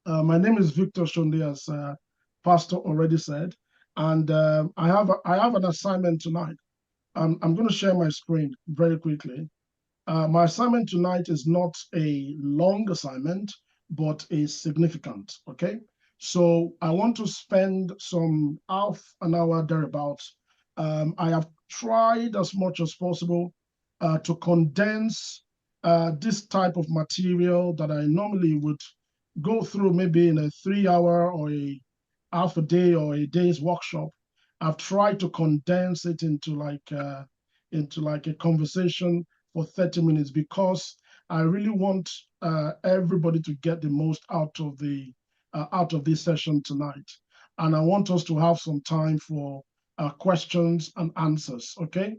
My name is Victor Sonde, as Pastor already said, and I have an assignment tonight. I'm going to share my screen very quickly. My assignment tonight is not a long assignment, but is significant. Okay, so I want to spend some half an hour thereabouts. I have tried as much as possible to condense this type of material that I normally would go through maybe in a 3 hour or a half a day or a day's workshop. I've tried to condense it into like a conversation for 30 minutes because I really want everybody to get the most out of this session tonight, and I want us to have some time for questions and answers. Okay.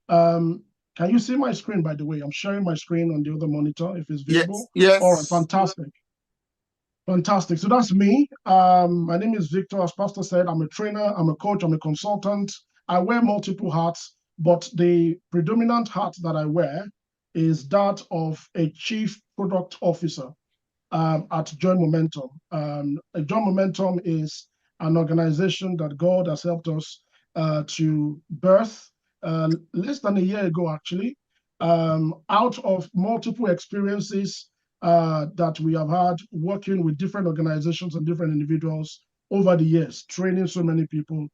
Um, can you see my screen, by the way? I'm sharing my screen on the other monitor if it's Yes, visible. All right, yes. fantastic. Fantastic. So that's me. My name is Victor. As Pastor said, I'm a trainer, I'm a coach, I'm a consultant. I wear multiple hats, but the predominant hat that I wear is that of a chief product officer at Joy Momentum. Joy Momentum is an organization that God has helped us to birth less than a year ago, actually, out of multiple experiences that we have had working with different organizations and different individuals over the years, training so many people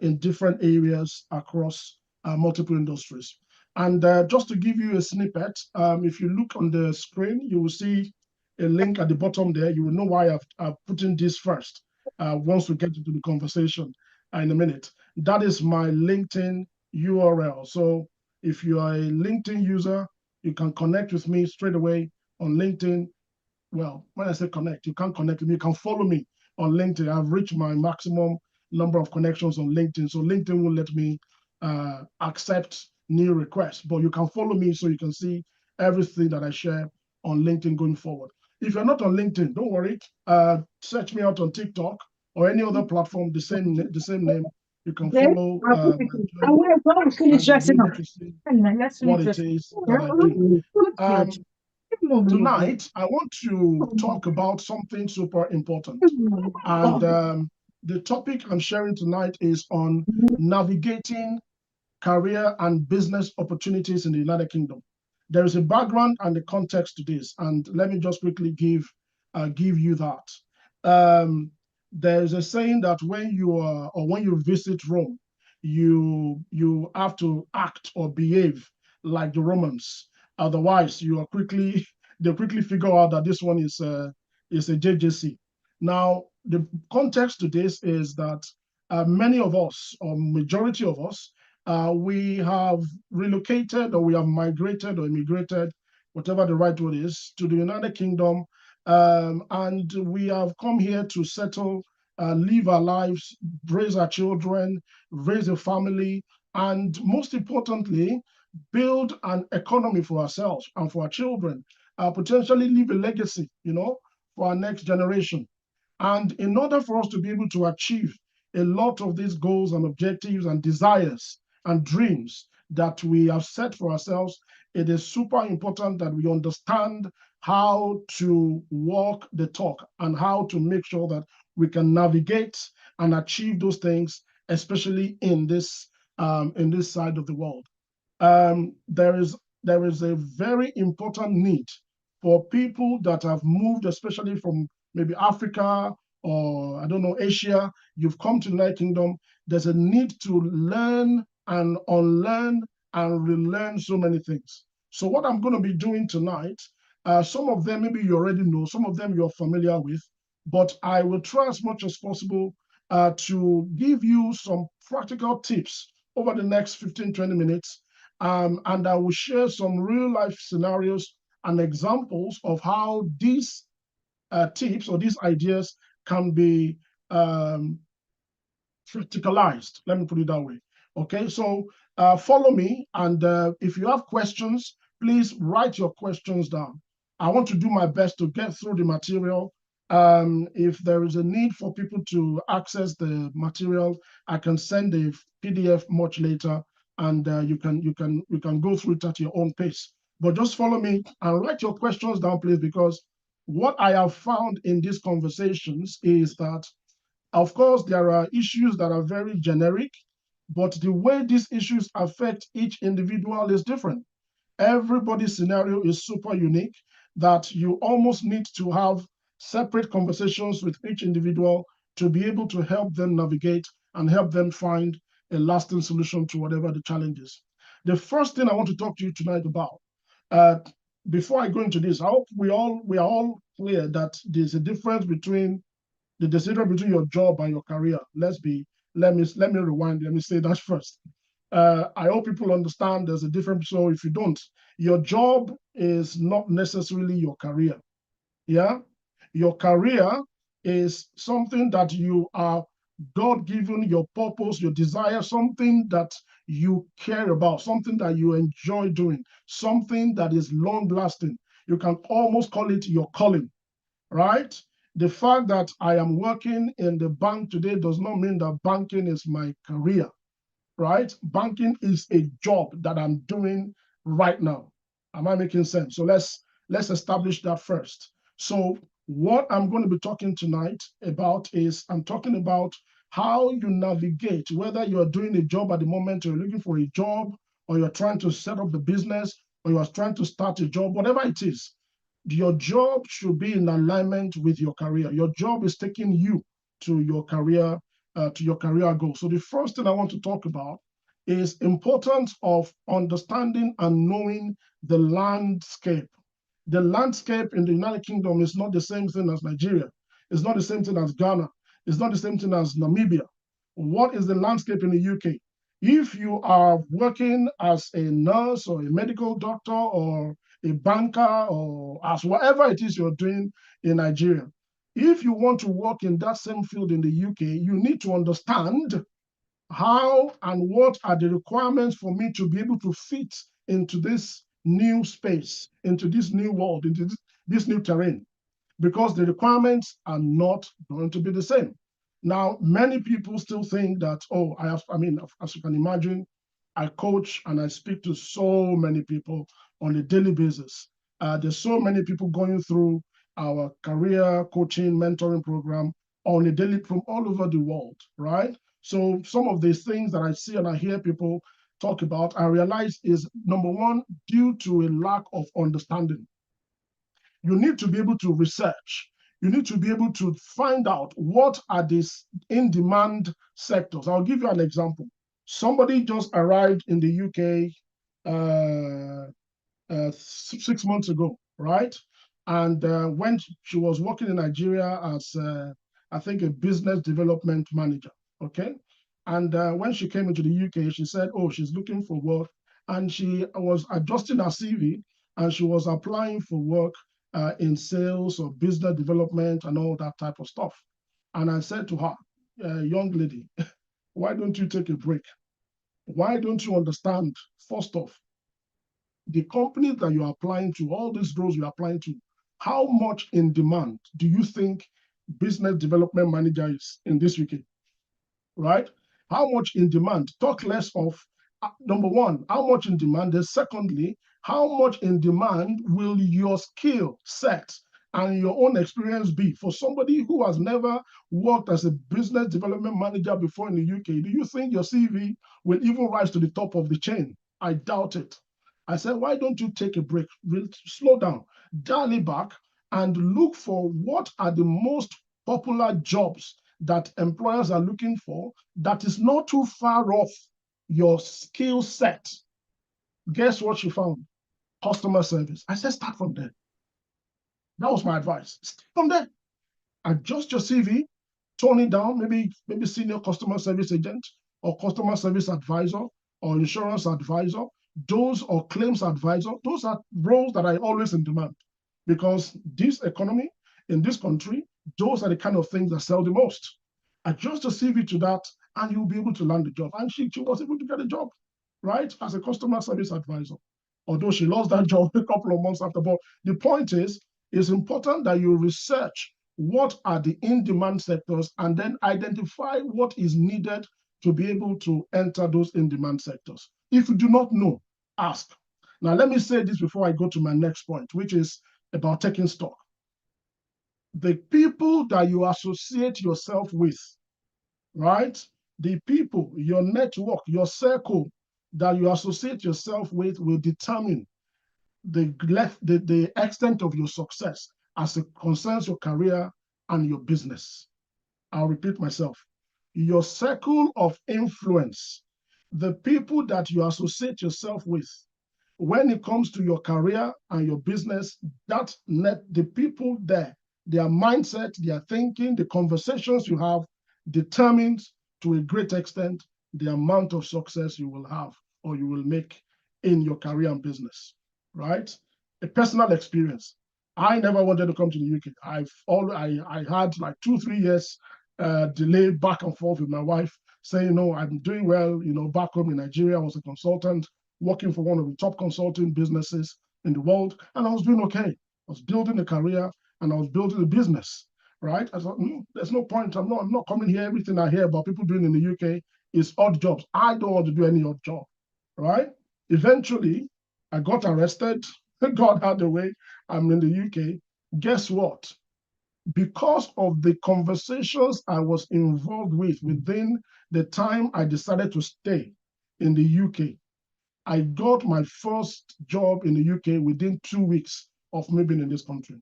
in different areas across multiple industries. And just to give you a snippet, if you look on the screen, you will see a link at the bottom there. You will know why I've put in this first once we get into the conversation in a minute. That is my LinkedIn URL. So if you are a LinkedIn user, you can connect with me straight away on LinkedIn. Well, when I say connect, you can't connect with me. You can follow me on LinkedIn. I've reached my maximum number of connections on LinkedIn. So LinkedIn will let me accept new requests, but you can follow me so you can see everything that I share on LinkedIn going forward. If you're not on LinkedIn, don't worry. Search me out on TikTok or any other platform, the same name. You can follow my journey and you'll be able to see what it is that I do. Um, Tonight, I want to talk about something super important. And the topic I'm sharing tonight is on navigating career and business opportunities in the United Kingdom. There is a background and the context to this, and let me just quickly give you that. There's a saying that when you are or when you visit Rome, you have to act or behave like the Romans. Otherwise, you are quickly they quickly figure out that this one is a JJC. Now, the context to this is that many of us, or majority of us, we have relocated or we have migrated or immigrated, whatever the right word is, to the United Kingdom. And we have come here to settle, live our lives, raise our children, raise a family, and most importantly, build an economy for ourselves and for our children, potentially leave a legacy, for our next generation. And in order for us to be able to achieve a lot of these goals and objectives and desires and dreams that we have set for ourselves, it is super important that we understand how to walk the talk and how to make sure that we can navigate and achieve those things, especially in this side of the world. There is a very important need for people that have moved, especially from maybe Africa or I don't know, Asia. You've come to the United Kingdom. There's a need to learn and unlearn and relearn so many things. So what I'm going to be doing tonight, some of them maybe you already know, some of them you're familiar with, but I will try as much as possible to give you some practical tips over the next 15, 20 minutes. And I will share some real life scenarios and examples of how these tips or these ideas can be um, practicalized. Let me put it that way. Okay, so follow me, and if you have questions, please write your questions down. I want to do my best to get through the material. If there is a need for people to access the material, I can send a PDF much later, and you can go through it at your own pace. But just follow me and write your questions down, please, because what I have found in these conversations is that, of course, there are issues that are very generic, but the way these issues affect each individual is different. Everybody's scenario is super unique, that you almost need to have separate conversations with each individual to be able to help them navigate and help them find a lasting solution to whatever the challenge is. The first thing I want to talk to you tonight about, uh, before I go into this, I hope we are all clear that there's a difference between the decision between your job and your career. Let me rewind. Let me say that first. I hope people understand there's a difference. So if you don't, your job is not necessarily your career. Yeah, your career is something that you are God given, your purpose, your desire, something that you care about, something that you enjoy doing, something that is long lasting. You can almost call it your calling, right? The fact that I am working in the bank today does not mean that banking is my career, right? Banking is a job that I'm doing right now. Am I making sense? So let's establish that first. So what I'm going to be talking tonight about is I'm talking about how you navigate, whether you're doing a job at the moment, you're looking for a job, or you're trying to set up the business, or you're trying to start a job, whatever it is, your job should be in alignment with your career. Your job is taking you to your career goal. So the first thing I want to talk about is importance of understanding and knowing the landscape. The landscape in the United Kingdom is not the same thing as Nigeria. It's not the same thing as Ghana. It's not the same thing as Namibia. What is the landscape in the UK? If you are working as a nurse or a medical doctor or a banker or as whatever it is you're doing in Nigeria, if you want to work in that same field in the UK, you need to understand how and what are the requirements for me to be able to fit into this new space, into this new world, into this new terrain, because the requirements are not going to be the same. Now, many people still think that, oh, I mean, as you can imagine, I coach and I speak to so many people on a daily basis. There's so many people going through our career coaching, mentoring program on a daily from all over the world, right? So some of these things that I see and I hear people talk about, I realize is number one, due to a lack of understanding. You need to be able to research. You need to be able to find out what are these in-demand sectors. I'll give you an example. Somebody just arrived in the UK 6 months ago, right? And when she was working in Nigeria as, I think, a business development manager, okay? And when she came into the UK, she said, oh, she's looking for work. And she was adjusting her CV and she was applying for work in sales or business development and all that type of stuff. And I said to her, young lady, why don't you take a break? Why don't you understand, first off, the companies that you're applying to, all these roles you're applying to, how much in demand do you think business development manager is in this UK, right? How much in demand? Talk less of, number one, how much in demand? And secondly, how much in demand will your skill set and your own experience be for somebody who has never worked as a business development manager before in the UK? Do you think your CV will even rise to the top of the chain? I doubt it. I said, why don't you take a break, slow down, dial it back, and look for what are the most popular jobs that employers are looking for that is not too far off your skill set. Guess what she found? Customer service. I said, start from there. That was my advice. Start from there. Adjust your CV, tone it down, maybe senior customer service agent or customer service advisor or insurance advisor, those or claims advisor. Those are roles that are always in demand because this economy in this country, those are the kind of things that sell the most. Adjust your CV to that and you'll be able to land the job. And she was able to get a job, right, as a customer service advisor. Although she lost that job a couple of months after. But the point is, it's important that you research what are the in-demand sectors and then identify what is needed to be able to enter those in-demand sectors. If you do not know, ask. Now, let me say this before I go to my next point, which is about taking stock. The people that you associate yourself with, right? The people, your network, your circle that you associate yourself with will determine the extent of your success as it concerns your career and your business. I'll repeat myself. Your circle of influence, the people that you associate yourself with, when it comes to your career and your business, the people there, their mindset, their thinking, the conversations you have determines to a great extent the amount of success you will have or you will make in your career and business, right? A personal experience. I never wanted to come to the UK. I had like 2, 3 years delay back and forth with my wife, saying, no, I'm doing well, back home in Nigeria. I was a consultant working for one of the top consulting businesses in the world, and I was doing okay. I was building a career and I was building a business, right? I thought, there's no point. I'm not coming here. Everything I hear about people doing in the UK is odd jobs. I don't want to do any odd job, right? Eventually, I got arrested. God had a way. I'm in the UK. Guess what? Because of the conversations I was involved with within the time I decided to stay in the UK, I got my first job in the UK within 2 weeks of me being in this country.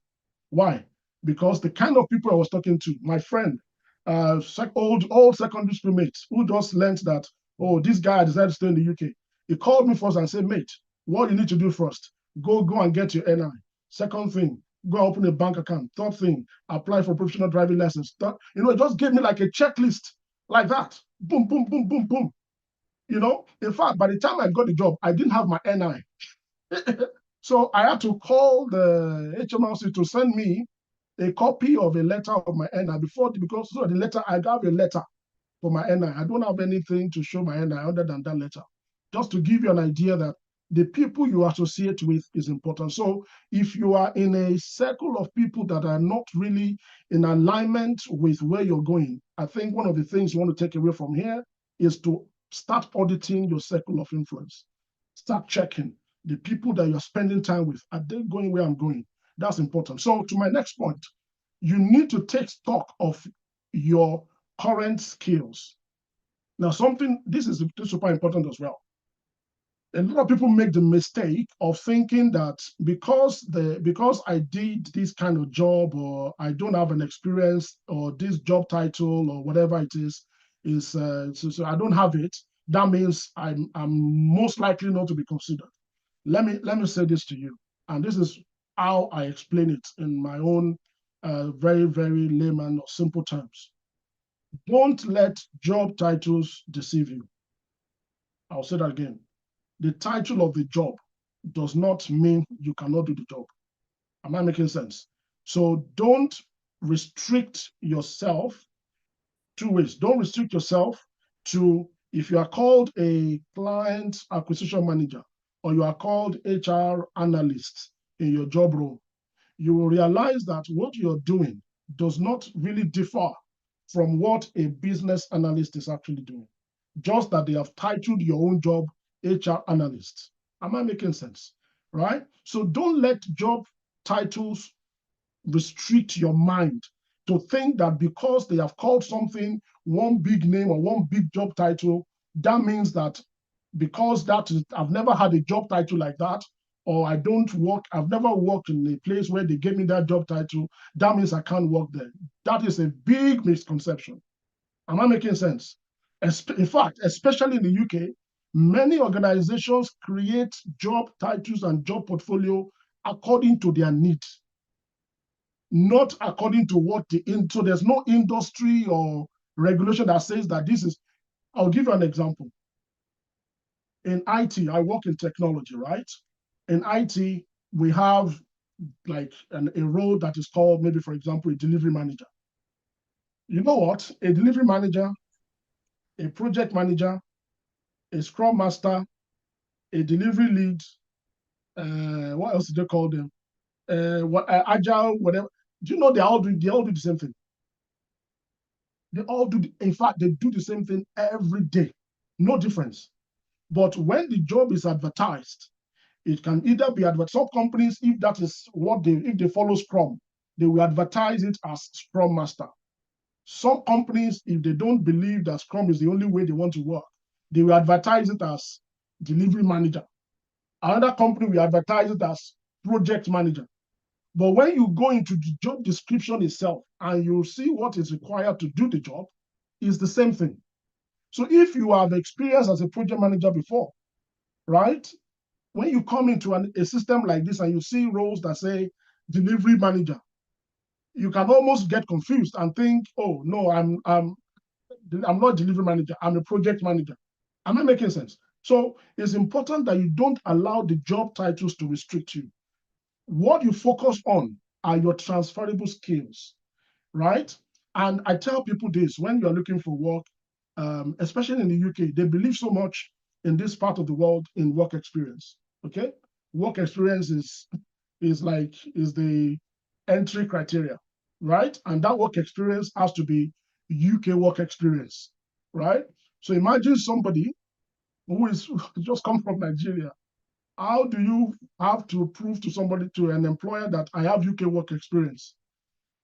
Why? Because the kind of people I was talking to, my friend, old secondary school mates who just learned that, oh, this guy decided to stay in the UK. He called me first and said, mate, what you need to do first, go and get your NI. Second thing, go open a bank account. Third thing, apply for professional driving license. It just gave me like a checklist like that. Boom, boom, boom, boom, boom. In fact, by the time I got the job, I didn't have my NI. So I had to call the HMRC to send me a copy of a letter of my NI because the letter, I got a letter for my NI. I don't have anything to show my NI other than that letter. Just to give you an idea that the people you associate with is important. So if you are in a circle of people that are not really in alignment with where you're going, I think one of the things you want to take away from here is to start auditing your circle of influence. Start checking the people that you're spending time with. Are they going where I'm going? That's important. So to my next point, you need to take stock of your current skills. Now, this is super important as well. A lot of people make the mistake of thinking that because I did this kind of job, or I don't have an experience, or this job title or whatever it is so I don't have it. That means I'm most likely not to be considered. Let me say this to you, and this is how I explain it in my own very, very layman or simple terms. Don't let job titles deceive you. I'll say that again. The title of the job does not mean you cannot do the job. Am I making sense? So don't restrict yourself 2 ways. Don't restrict yourself to, if you are called a client acquisition manager or you are called HR analyst in your job role, you will realize that what you're doing does not really differ from what a business analyst is actually doing. Just that they have titled your own job HR analyst. Am I making sense? Right? So don't let job titles restrict your mind to think that because they have called something one big name or one big job title, that means that because I've never had a job title like that, or I've never worked in a place where they gave me that job title, that means I can't work there. That is a big misconception. Am I making sense? In fact, especially in the UK, many organizations create job titles and job portfolio according to their needs, not according to so there's no industry or regulation that says that this is. I'll give you an example. In IT, I work in technology, right? In IT, we have like a role that is called, maybe for example, a delivery manager. You know what? A delivery manager, a project manager, a scrum master, a delivery lead, what else do they call them? Agile, whatever. Do you know they all do the same thing? They all do, in fact, they do the same thing every day. No difference. But when the job is advertised, it can either be advertised. Some companies, if that is if they follow Scrum, they will advertise it as Scrum Master. Some companies, if they don't believe that Scrum is the only way they want to work, they will advertise it as Delivery Manager. Another company will advertise it as Project Manager. But when you go into the job description itself and you see what is required to do the job, it's the same thing. So if you have experience as a project manager before, right? When you come into a system like this and you see roles that say delivery manager, you can almost get confused and think, oh no, I'm not delivery manager, I'm a project manager. Am I making sense? So it's important that you don't allow the job titles to restrict you. What you focus on are your transferable skills, right? And I tell people this when you're looking for work, especially in the UK, they believe so much in this part of the world in work experience. Okay, work experience is the entry criteria, right? And that work experience has to be UK work experience, right? So imagine somebody who is just come from Nigeria. How do you have to prove to somebody, to an employer, that I have UK work experience,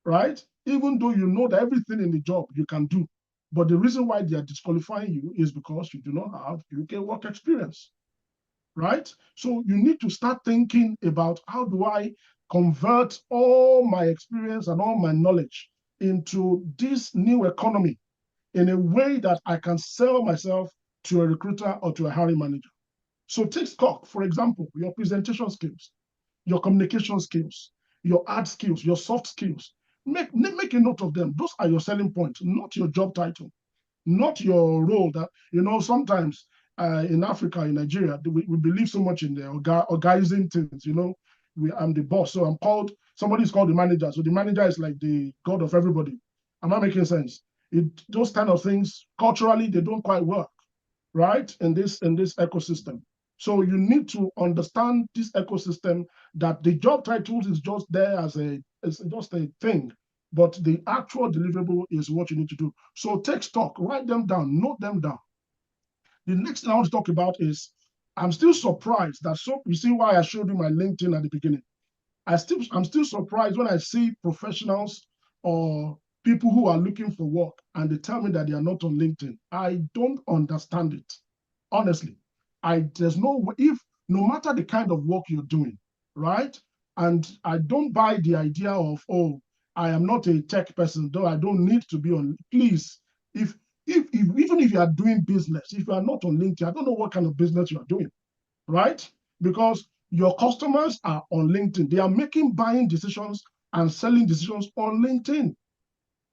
right? Even though you know that everything in the job you can do. But the reason why they are disqualifying you is because you do not have UK work experience, right? So you need to start thinking about, how do I convert all my experience and all my knowledge into this new economy in a way that I can sell myself to a recruiter or to a hiring manager. So take stock, for example, your presentation skills, your communication skills, your art skills, your soft skills. Make a note of them. Those are your selling points, not your job title, not your role. That, sometimes in Africa, in Nigeria, we believe so much in the organizing things. I'm the boss, so somebody's called the manager. So the manager is like the god of everybody. Am I making sense? Those kind of things, culturally, they don't quite work, right? In this ecosystem. So you need to understand this ecosystem, that the job titles is just there as just a thing, but the actual deliverable is what you need to do. So take stock, write them down, note them down. The next thing I want to talk about is, I'm still surprised that, so you see why I showed you my LinkedIn at the beginning. I'm still surprised when I see professionals or people who are looking for work and they tell me that they are not on LinkedIn. I don't understand it. Honestly, there's no, if no matter the kind of work you're doing, right? And I don't buy the idea of, oh, I am not a tech person, though I don't need to be on. Please, if even if you are doing business, if you are not on LinkedIn, I don't know what kind of business you are doing, right? Because your customers are on LinkedIn. They are making buying decisions and selling decisions on LinkedIn.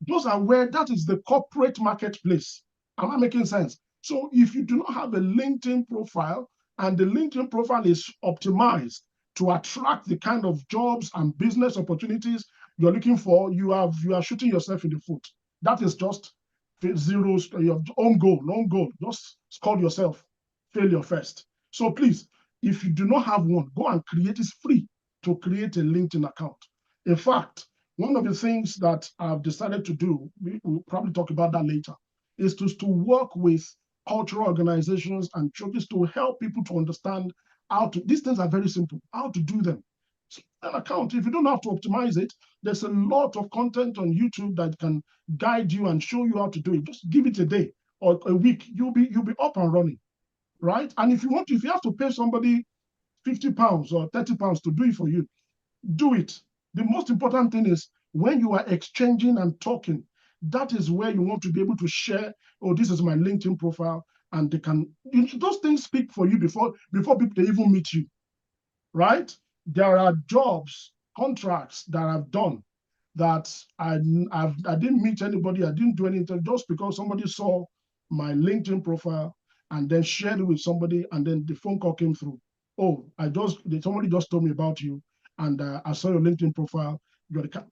Those are where that is the corporate marketplace. Am I making sense? So if you do not have a LinkedIn profile, and the LinkedIn profile is optimized to attract the kind of jobs and business opportunities you're looking for, you are shooting yourself in the foot. That is just zeros, your own goal. Just score yourself failure first. So please, if you do not have one, go and create. It's free to create a LinkedIn account. In fact, one of the things that I've decided to do, we'll probably talk about that later, is to work with cultural organizations and churches to help people to understand these things are very simple, how to do them. An account, if you don't have to optimize it, there's a lot of content on YouTube that can guide you and show you how to do it. Just give it a day or a week, you'll be up and running, right? And if you have to pay somebody £50 or £30 to do it for you, do it. The most important thing is, when you are exchanging and talking, that is where you want to be able to share, oh, this is my LinkedIn profile, and those things speak for you before people even meet you, right? There are jobs, contracts that I've done that I didn't meet anybody, I didn't do anything, just because somebody saw my LinkedIn profile and then shared it with somebody, and then the phone call came through. Oh, somebody just told me about you, and I saw your LinkedIn profile.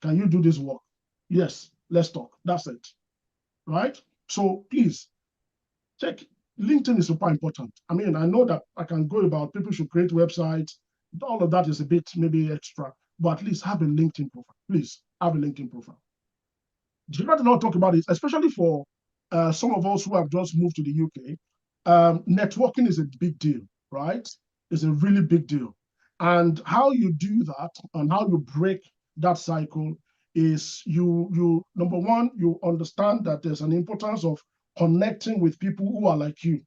Can you do this work? Yes, let's talk. That's it, right? So please check. LinkedIn is super important. I mean, I know that I can go about people should create websites. All of that is a bit maybe extra, but at least have a LinkedIn profile. Please have a LinkedIn profile. The other thing I'll talk about is, especially for some of us who have just moved to the UK, networking is a big deal, right? It's a really big deal. And how you do that and how you break that cycle is you number one, you understand that there's an importance of connecting with people who are like you,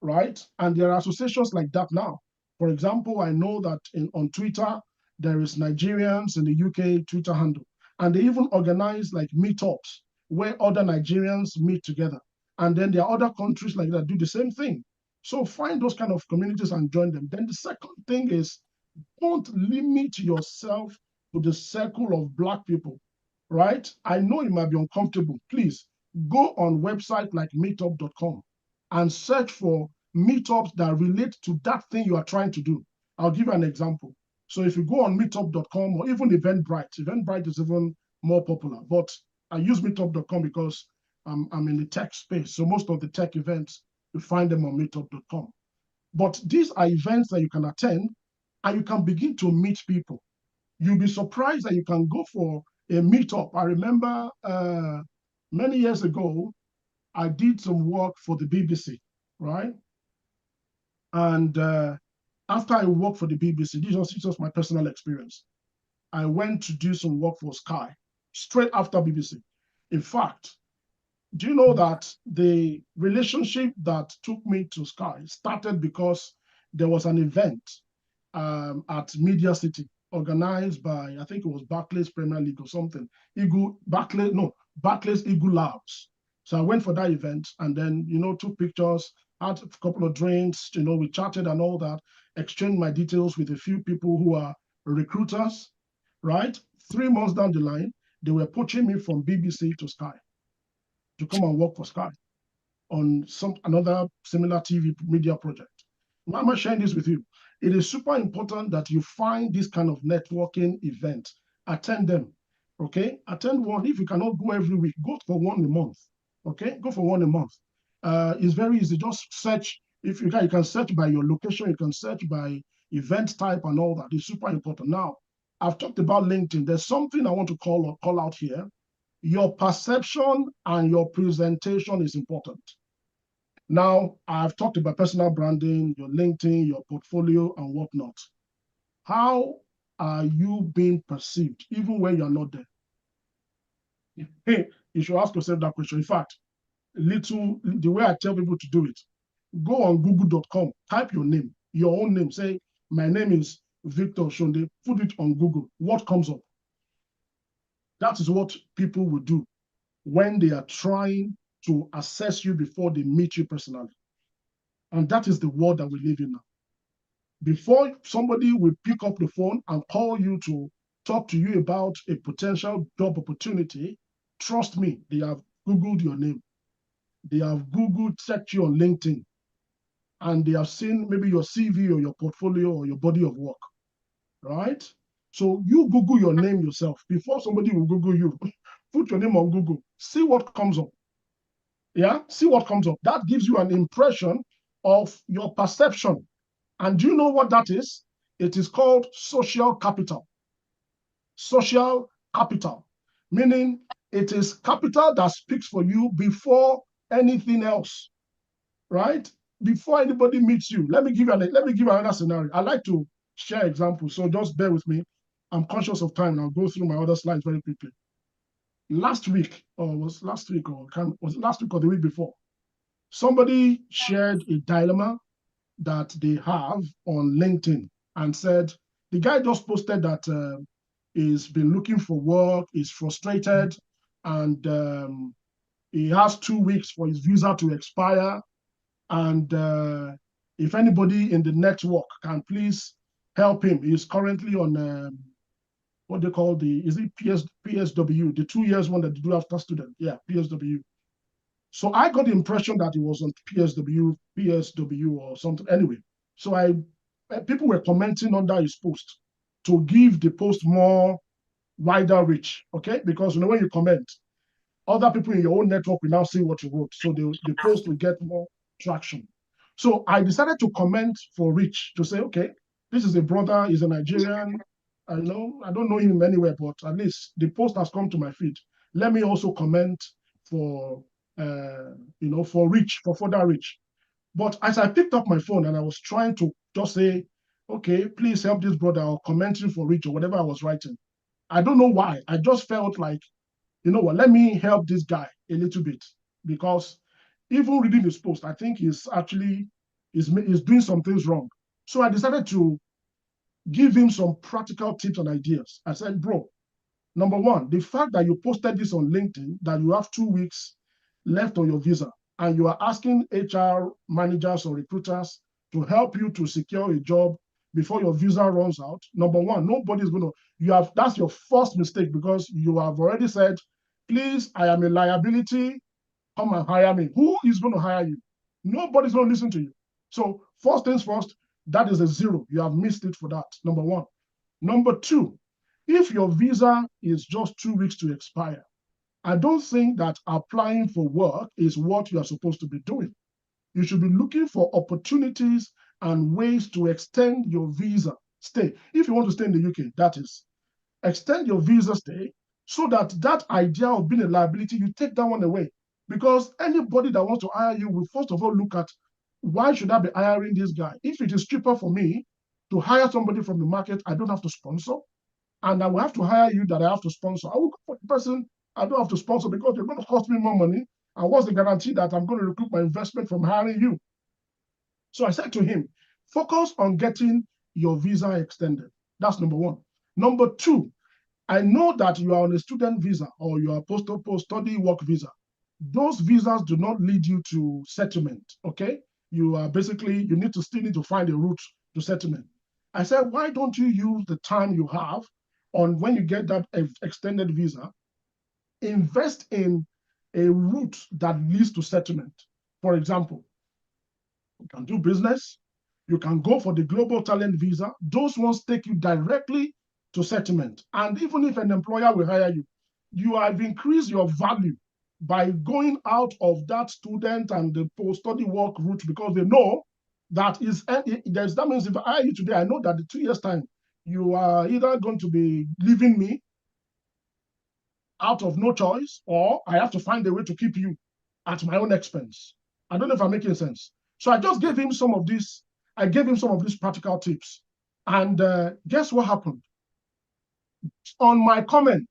right? And there are associations like that now. For example, I know that on Twitter, there is Nigerians in the UK Twitter handle, and they even organize like meetups where other Nigerians meet together. And then there are other countries like that do the same thing. So find those kind of communities and join them. Then the second thing is, don't limit yourself to the circle of Black people, right? I know it might be uncomfortable. Please go on website like meetup.com and search for meetups that relate to that thing you are trying to do. I'll give you an example. So if you go on meetup.com or even Eventbrite is even more popular, but I use meetup.com because I'm in the tech space. So most of the tech events, you find them on meetup.com. But these are events that you can attend and you can begin to meet people. You'll be surprised that you can go for a meetup. I remember many years ago, I did some work for the BBC, right? And after I worked for the BBC, this was my personal experience. I went to do some work for Sky straight after BBC. In fact, do you know that the relationship that took me to Sky started because there was an event at Media City organized by, I think it was Barclays Premier League or something. Barclays Eagle Labs. So I went for that event and then, took pictures, had a couple of drinks, we chatted and all that, exchanged my details with a few people who are recruiters, right? 3 months down the line, they were poaching me from BBC to Sky to come and work for Sky on another similar TV media project. Why am I sharing this with you? It is super important that you find this kind of networking event, attend them, okay? Attend one. If you cannot go every week, go for one a month, okay? Go for one a month. It's very easy. Just search. If you can search by your location, you can search by event type and all that. It's super important. Now, I've talked about LinkedIn. There's something I want to call out here. Your perception and your presentation is important. Now, I've talked about personal branding, your LinkedIn, your portfolio, and whatnot. How are you being perceived, even when you're not there? You should ask yourself that question. In fact, the way I tell people to do it, go on google.com, type your own name, say, my name is Victor Sonde, put it on Google. What comes up? That is what people will do when they are trying to assess you before they meet you personally. And that is the world that we live in now. Before somebody will pick up the phone and call you to talk to you about a potential job opportunity, trust me, they have Googled your name. They have checked you on LinkedIn, and they have seen maybe your CV or your portfolio or your body of work, right? So you Google your name yourself before somebody will Google you. Put your name on Google, see what comes up. Yeah, see what comes up. That gives you an impression of your perception. And do you know what that is? It is called social capital. Social capital, meaning it is capital that speaks for you before anything else, right? Before anybody meets you. Let me give you another scenario. I like to share examples, so just bear with me. I'm conscious of time, and I'll go through my other slides very quickly. Last week, or was it last week or the week before, somebody shared a dilemma that they have on LinkedIn and said the guy just posted that he's been looking for work, is frustrated, and he has 2 weeks for his visa to expire. And if anybody in the network can please help him, he's currently on what they call PSW, the 2 years one that they do after student. Yeah, PSW. So I got the impression that it was on PSW or something. Anyway, so people were commenting under his post to give the post more wider reach, okay? Because when you comment, other people in your own network will now see what you wrote. So the post will get more traction. So I decided to comment for reach to say, okay, this is a brother, he's a Nigerian. I don't know him anywhere, but at least the post has come to my feed. Let me also comment for for further reach. But as I picked up my phone and I was trying to just say, okay, please help this brother, or commenting for reach or whatever I was writing, I don't know why. I just felt like, you know what, let me help this guy a little bit, because even reading his post, I think he's actually is doing some things wrong. So I decided to give him some practical tips and ideas. I said, bro, number one, the fact that you posted this on LinkedIn, that you have 2 weeks left on your visa, and you are asking HR managers or recruiters to help you to secure a job before your visa runs out. Number one, nobody's going to, that's your first mistake, because you have already said, please, I am a liability, come and hire me. Who is going to hire you? Nobody's going to listen to you. So first things first, that is a zero. You have missed it for that, number one. Number two, if your visa is just 2 weeks to expire, I don't think that applying for work is what you are supposed to be doing. You should be looking for opportunities and ways to extend your visa stay. If you want to stay in the UK, that is, extend your visa stay, so that that idea of being a liability, you take that one away. Because anybody that wants to hire you will first of all look at, why should I be hiring this guy? If it is cheaper for me to hire somebody from the market I don't have to sponsor, and I will have to hire you that I have to sponsor, I will go for the person I don't have to sponsor, because you're going to cost me more money. And what's the guarantee that I'm going to recoup my investment from hiring you? So I said to him, focus on getting your visa extended. That's number one. Number two, I know that you are on a student visa or you are post-study work visa. Those visas do not lead you to settlement, okay? You are basically, you still need to find a route to settlement. I said, why don't you use the time you have on when you get that extended visa, invest in a route that leads to settlement? For example, you can do business, you can go for the global talent visa. Those ones take you directly to settlement. And even if an employer will hire you, you have increased your value by going out of that student and the post-study work route, because they know that that means if I hire you today, I know that in 2 years' time, you are either going to be leaving me out of no choice, or I have to find a way to keep you at my own expense. I don't know if I'm making sense. So I just gave him some of these. I gave him some of these practical tips. And guess what happened? On my comment,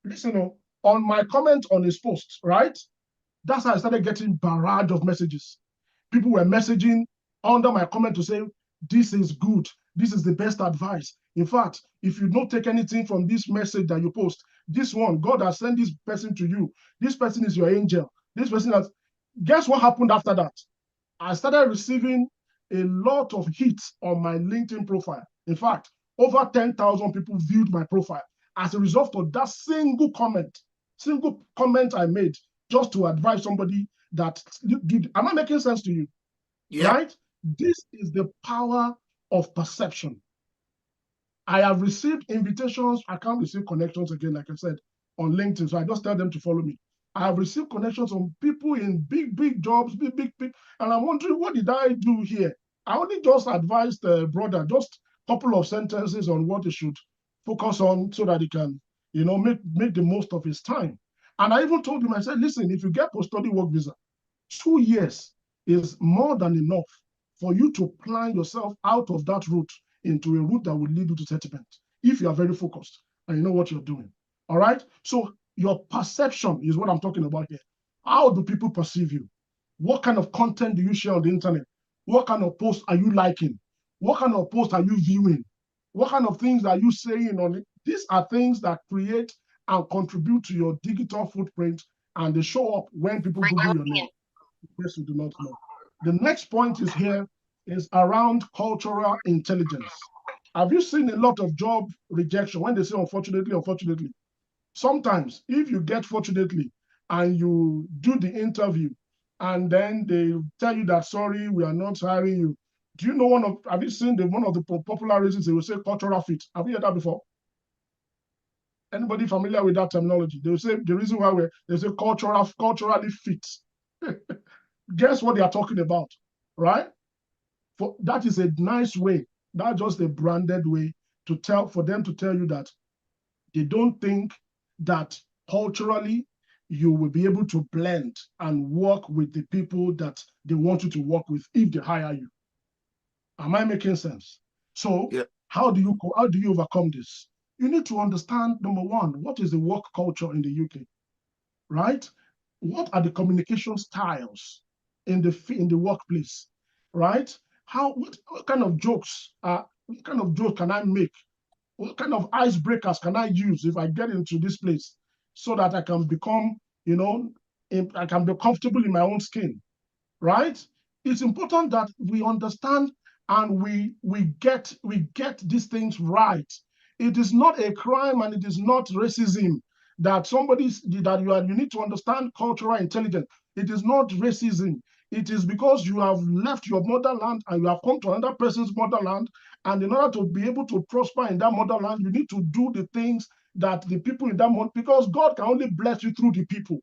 listen, on my comment on his post, right? That's how I started getting barrage of messages. People were messaging under my comment to say, this is good. This is the best advice. In fact, if you don't take anything from this message that you post, this one, God has sent this person to you. This person is your angel. This person has, guess what happened after that? I started receiving a lot of hits on my LinkedIn profile. In fact, over 10,000 people viewed my profile as a result of that single comment I made, just to advise somebody that did. Am I making sense to you? Yeah. Right? This is the power of perception. I have received invitations. I can't receive connections again, like I said, on LinkedIn. So I just tell them to follow me. I have received connections from people in big jobs, big, and I'm wondering, what did I do here? I only just advised the brother, just a couple of sentences on what he should focus on, so that he can, make the most of his time. And I even told him, I said, listen, if you get post-study work visa, 2 years is more than enough for you to plan yourself out of that route into a route that will lead you to settlement, if you are very focused and you know what you're doing. All right? So your perception is what I'm talking about here. How do people perceive you? What kind of content do you share on the internet? What kind of posts are you liking? What kind of posts are you viewing? What kind of things are you saying on it? These are things that create and contribute to your digital footprint, and they show up when people Google your name. In case you do not know. The next point is around cultural intelligence. Have you seen a lot of job rejection when they say unfortunately, unfortunately? Sometimes, if you get fortunately and you do the interview, and then they tell you that, sorry, we are not hiring you. Do you know have you seen one of the popular reasons they will say cultural fit? Have you heard that before? Anybody familiar with that terminology? They will say the reason why they say culturally fit. Guess what they are talking about, right? That is a nice way. That's just a branded way for them to tell you that they don't think that culturally you will be able to blend and work with the people that they want you to work with if they hire you. Am I making sense? So yeah. How do you overcome this? you need to understand, number one, what is the work culture in the UK, right? What are the communication styles in the workplace, right? What kind of jokes what kind of joke can I make? What kind of icebreakers can I use if I get into this place so that I can become, you know, I can be comfortable in my own skin, right? It's important that we understand and we get these things right. It is not a crime and it is not racism that you need to understand cultural intelligence. It is not racism. It is because you have left your motherland and you have come to another person's motherland. And in order to be able to prosper in that motherland, you need to do the things that the people in that because God can only bless you through the people,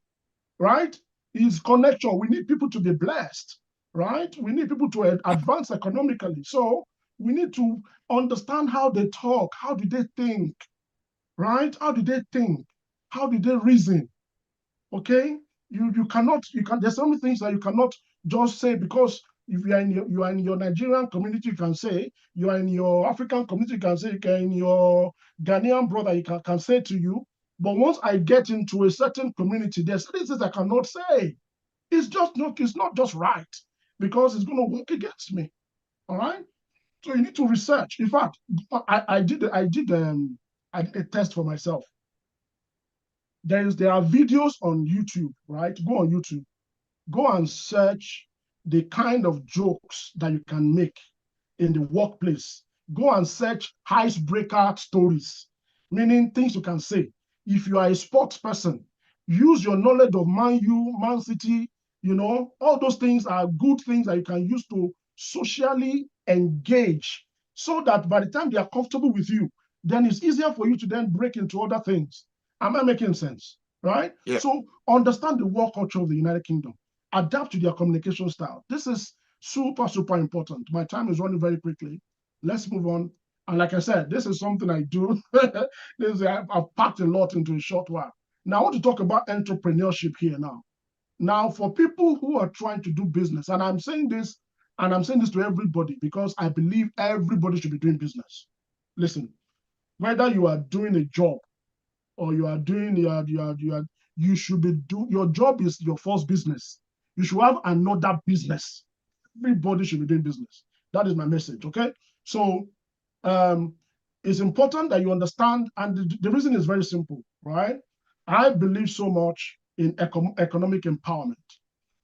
right? Is connection. We need people to be blessed, right? We need people to advance economically. So we need to understand how they talk, how do they think, right? How do they think? How do they reason? Okay? You cannot, there's so many things that you cannot just say because if you are in your Nigerian community, you can say, you are in your African community, you can say, you can in your Ghanaian brother, you can say to you. But once I get into a certain community, there's certain things I cannot say. It's not just right because it's going to work against me. All right. So you need to research. In fact, I did a test for myself. There are videos on YouTube, right? Go on YouTube, go and search the kind of jokes that you can make in the workplace. Go and search icebreaker stories, meaning things you can say. If you are a sports person, use your knowledge of Man U, Man City, all those things are good things that you can use to socially engage so that by the time they are comfortable with you, then it's easier for you to then break into other things. Am I making sense? Right? Yeah. So understand the work culture of the United Kingdom, adapt to their communication style. This is super, super important. My time is running very quickly. Let's move on. And like I said, this is something I do. I've packed a lot into a short while. Now, I want to talk about entrepreneurship here now. Now, for people who are trying to do business, and I'm saying this to everybody because I believe everybody should be doing business. Listen, whether you are doing a job or you should be your job is your first business. You should have another business. Everybody should be doing business. That is my message. Okay. So um, it's important that you understand, and the reason is very simple, right? I believe so much in economic empowerment.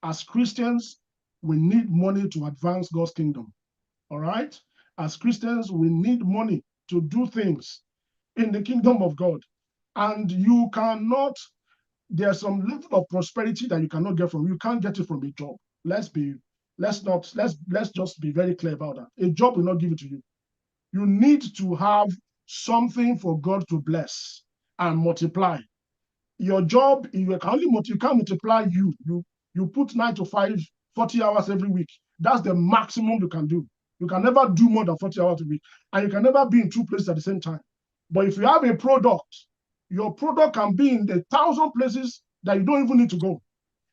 As Christians, we need money to advance God's kingdom. All right. As Christians, we need money to do things in the kingdom of God. And you cannot, there's some level of prosperity that you cannot get from, you can't get it from a job. Let's just be very clear about that. A job will not give it to you. You need to have something for God to bless and multiply. Your job, you can't multiply you put 9 to 5, 40 hours every week. That's the maximum you can do. You can never do more than 40 hours a week, and you can never be in two places at the same time. But if you have a product, your product can be in the 1,000 places that you don't even need to go.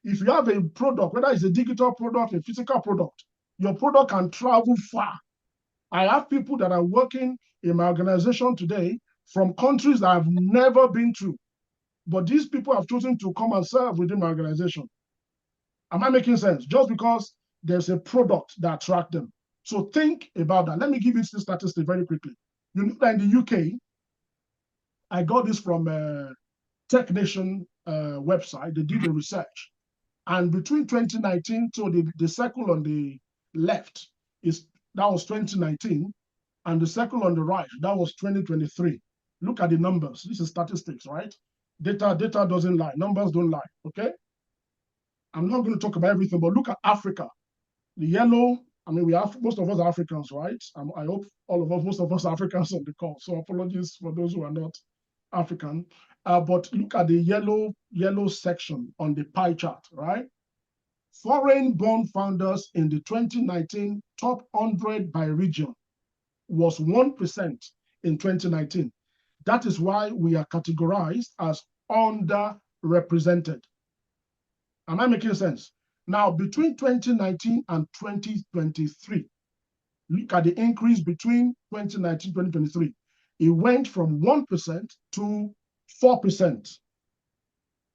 If you have a product, whether it's a digital product, a physical product, your product can travel far. I have people that are working in my organization today from countries that I've never been to, but these people have chosen to come and serve within my organization. Am I making sense? Just because there's a product that attracts them. So think about that. Let me give you this statistic very quickly. You know that in the UK, I got this from Tech Nation website. They did the research. And between 2019, so the circle on the left that was 2019, and the circle on the right, that was 2023. Look at the numbers. This is statistics, right? Data doesn't lie. Numbers don't lie, okay? I'm not going to talk about everything, but look at Africa. The yellow, I mean, most of us are Africans, right? I hope most of us are Africans on the call. So apologies for those who are not African. But look at the yellow section on the pie chart, right? Foreign born founders in the 2019 top 100 by region was 1% in 2019. That is why we are categorized as underrepresented. Am I making sense? Now, between 2019 and 2023, look at the increase between 2019 and 2023. It went from 1% to 4%.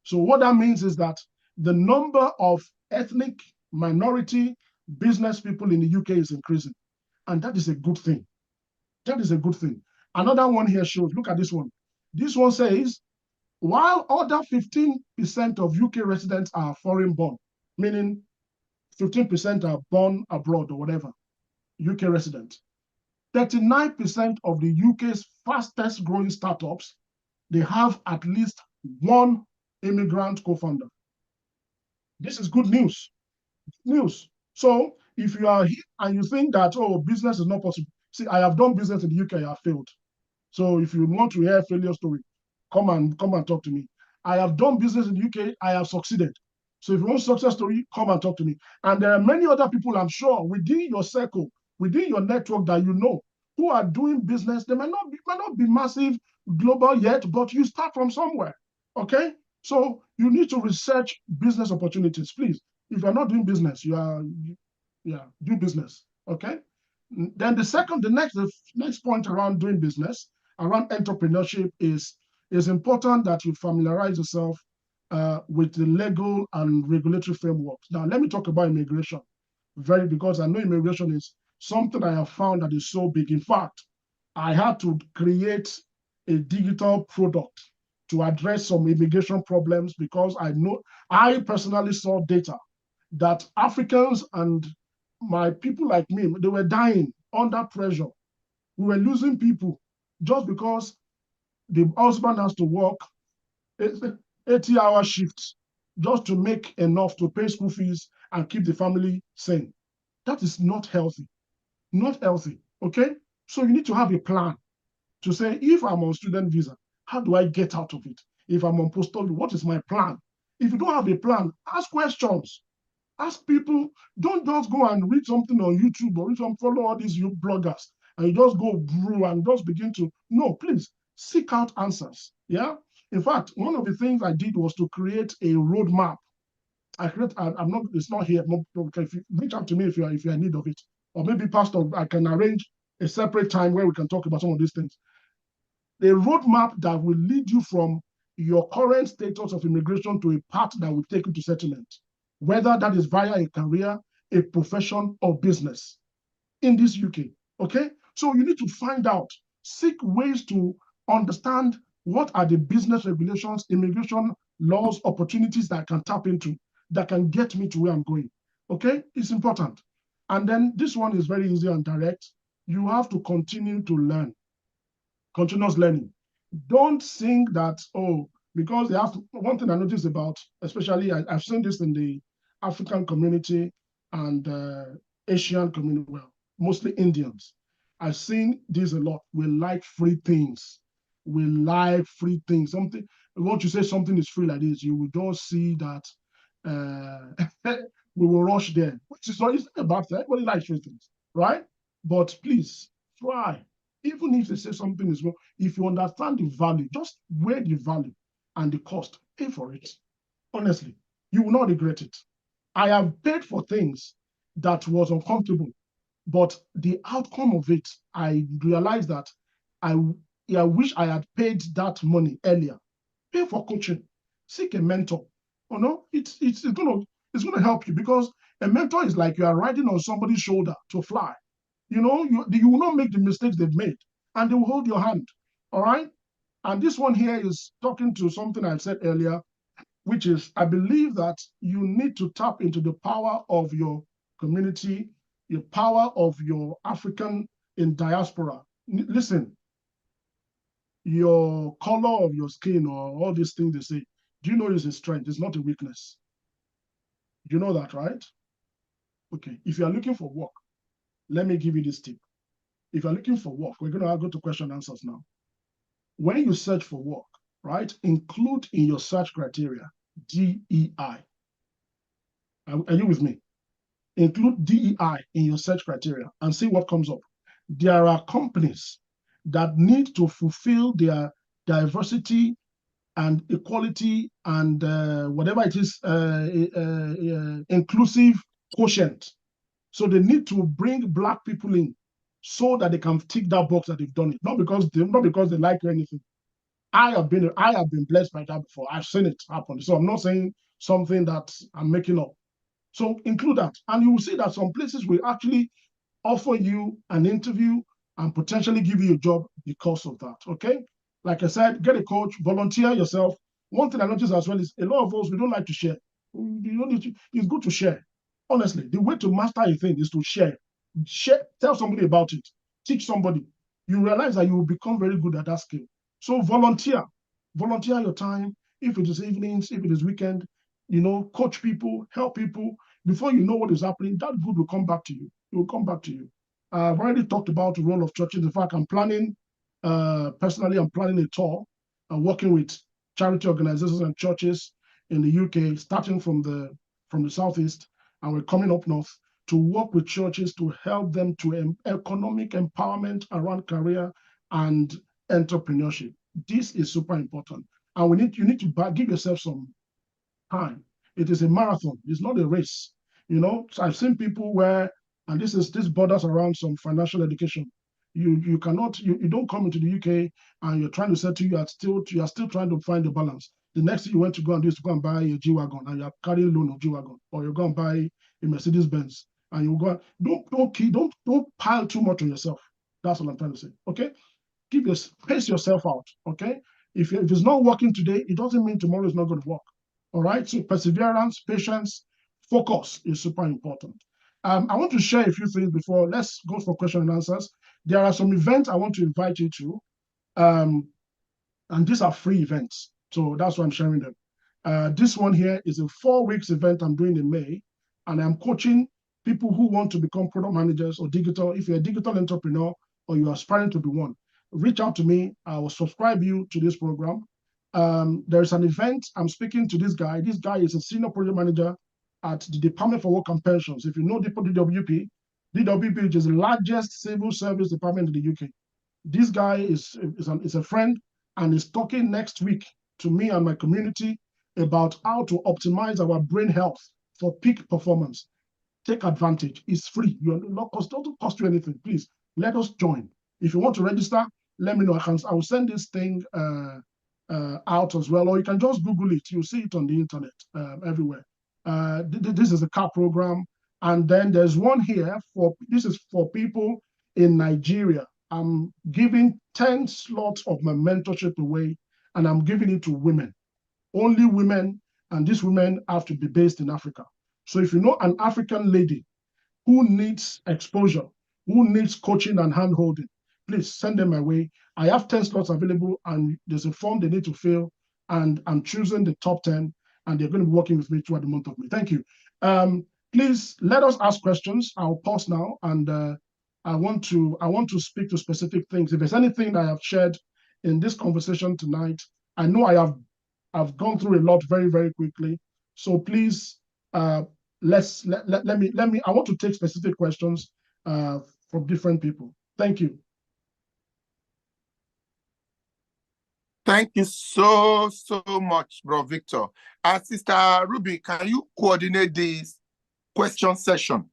So what that means is that the number of ethnic minority business people in the UK is increasing. And that is a good thing. That is a good thing. Another one here shows, look at this one. This one says, while other 15% of UK residents are foreign born, meaning 15% are born abroad or whatever, UK residents, 39% of the UK's fastest growing startups, they have at least one immigrant co-founder. This is good news. News. So if you are here and you think that, oh, business is not possible, see, I have done business in the UK, I have failed. So if you want to hear a failure story, come and talk to me. I have done business in the UK, I have succeeded. So if you want success story, come and talk to me. And there are many other people, I'm sure, within your circle, within your network that you know, who are doing business. They might not be massive global yet, but you start from somewhere. Okay? So you need to research business opportunities, please. If you're not doing business, do business. Okay? Then the next point around doing business, around entrepreneurship is important that you familiarize yourself with the legal and regulatory frameworks. Now, let me talk about immigration, because I know immigration is something I have found that is so big. In fact, I had to create a digital product to address some immigration problems because I personally saw data that Africans and my people like me, they were dying under pressure. We were losing people just because the husband has to work 80-hour shifts just to make enough to pay school fees and keep the family sane. That is not healthy. Not healthy. Okay? So you need to have a plan to say, if I'm on student visa, how do I get out of it? If I'm on postal, what is my plan? If you don't have a plan, ask questions. Ask people. Don't just go and read something on YouTube or follow all these bloggers and you just go through and just begin to. No, please seek out answers. Yeah. In fact, one of the things I did was to create a roadmap. I'm not. It's not here. No, if you reach out to me if you're in need of it, or maybe Pastor, I can arrange a separate time where we can talk about some of these things. A roadmap that will lead you from your current status of immigration to a path that will take you to settlement, whether that is via a career, a profession, or business in this UK. Okay? So you need to find out, seek ways to understand what are the business regulations, immigration laws, opportunities that I can tap into, that can get me to where I'm going. Okay? It's important. And then this one is very easy and direct. You have to continue to learn. Continuous learning. Don't think that, oh, because they have to, one thing I noticed about, especially I've seen this in the African community and Asian community, well, mostly Indians. I've seen this a lot. We like free things. We like free things. Something, once you say something is free like this, you will just see that we will rush there, which is not a bad thing. Everybody likes free things, right? But please try. Even if they say something is wrong, if you understand the value, just weigh the value and the cost, pay for it. Honestly, you will not regret it. I have paid for things that was uncomfortable, but the outcome of it, I realized that I wish I had paid that money earlier. Pay for coaching, seek a mentor. You know, it's gonna help you because a mentor is like you are riding on somebody's shoulder to fly. You know, you will not make the mistakes they've made, and they will hold your hand. All right. And this one here is talking to something I said earlier, which is I believe that you need to tap into the power of your community, the power of your African in diaspora. Listen, your color of your skin or all these things they say, do you know it's a strength? It's not a weakness. You know that, right? Okay. If you are looking for work, let me give you this tip. If you're looking for work, we're going to go to question and answers now. When you search for work, right, include in your search criteria DEI. Are you with me? Include DEI in your search criteria and see what comes up. There are companies that need to fulfill their diversity and equality and whatever it is, inclusive quotient. So they need to bring Black people in. so that they can tick that box that they've done it. Not because they like you or anything. I have been blessed by that before. I've seen it happen. So I'm not saying something that I'm making up. So include that. And you will see that some places will actually offer you an interview and potentially give you a job because of that. Okay. Like I said, get a coach, volunteer yourself. One thing I noticed as well is a lot of us, we don't like to share. You don't need to, it's good to share. Honestly, the way to master a thing is to share. Share, tell somebody about it, teach somebody. You realize that you will become very good at that skill. So volunteer your time. If it is evenings, if it is weekend, coach people, help people. Before you know what is happening, that good will come back to you. It will come back to you. I've already talked about the role of churches. In fact, personally, I'm planning a tour and working with charity organizations and churches in the UK, starting from the southeast, and we're coming up north to work with churches to help them to economic empowerment around career and entrepreneurship. This is super important, and you need to give yourself some time. It is a marathon. It's not a race. So I've seen people where, and this borders around some financial education. You cannot you don't come into the UK and you're trying to settle. You are still trying to find the balance. The next thing you want to go and do is to go and buy a G wagon, and you're carrying loan of G wagon, or you're going to buy a Mercedes Benz, and you go. Don't pile too much on yourself. That's what I'm trying to say. Okay, pace yourself out. Okay, if it's not working today, it doesn't mean tomorrow is not going to work. All right, so perseverance, patience, focus is super important. I want to share a few things before. Let's go for question and answers. There are some events I want to invite you to, and these are free events. So that's why I'm sharing them. This one here is a 4 weeks event I'm doing in May, and I'm coaching people who want to become product managers or digital. If you're a digital entrepreneur or you're aspiring to be one, reach out to me. I will subscribe you to this program. There's an event. I'm speaking to this guy. This guy is a senior project manager at the Department for Work and Pensions. If you know DWP, DWP is the largest civil service department in the UK. This guy is a friend and is talking next week to me and my community about how to optimize our brain health for peak performance. Take advantage. It's free. You're not cost, doesn't cost you anything. Please let us join. If you want to register, let me know. I will send this thing out as well, or you can just Google it. You'll see it on the internet everywhere. This is a CAP program, and then there's one here this is for people in Nigeria. I'm giving 10 slots of my mentorship away, and I'm giving it to women, only women, and these women have to be based in Africa. So if you know an African lady who needs exposure, who needs coaching and handholding, please send them my way. I have 10 slots available, and there's a form they need to fill, and I'm choosing the top 10, and they're going to be working with me throughout the month of May. Thank you. Please let us ask questions. I'll pause now, and I want to speak to specific things. If there's anything that I have shared in this conversation tonight, I know I've gone through a lot very, very quickly. So please, let me. I want to take specific questions from different people. Thank you. Thank you so much, Bro Victor. Sister Ruby, can you coordinate this question session?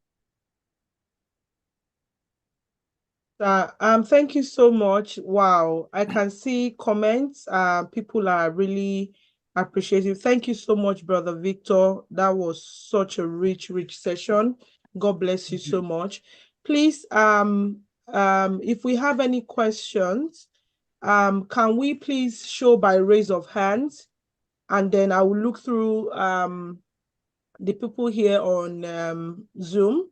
Thank you so much. Wow, I can see comments. People are really appreciative. Thank you so much, Brother Victor. That was such a rich session. God bless you so much. Please, if we have any questions, can we please show by raise of hands, and then I will look through the people here on Zoom.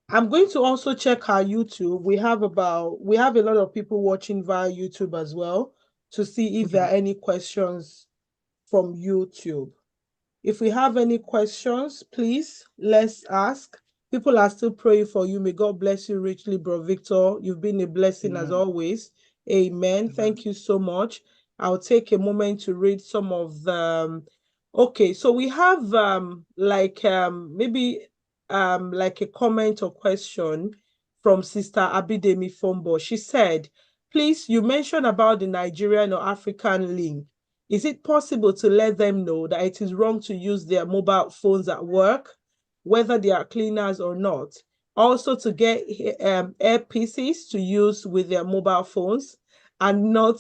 I'm going to also check our YouTube. We have a lot of people watching via YouTube as well, to see if there are any questions from YouTube. If we have any questions, please, let's ask. People are still praying for you. May God bless you richly, Bro Victor. You've been a blessing as always. Amen. Thank you so much. I'll take a moment to read some of the... Okay, so we have maybe like a comment or question from Sister Abidemi Fombo. She said, please, you mentioned about the Nigerian or African link. Is it possible to let them know that it is wrong to use their mobile phones at work, whether they are cleaners or not? Also to get earpieces to use with their mobile phones, and not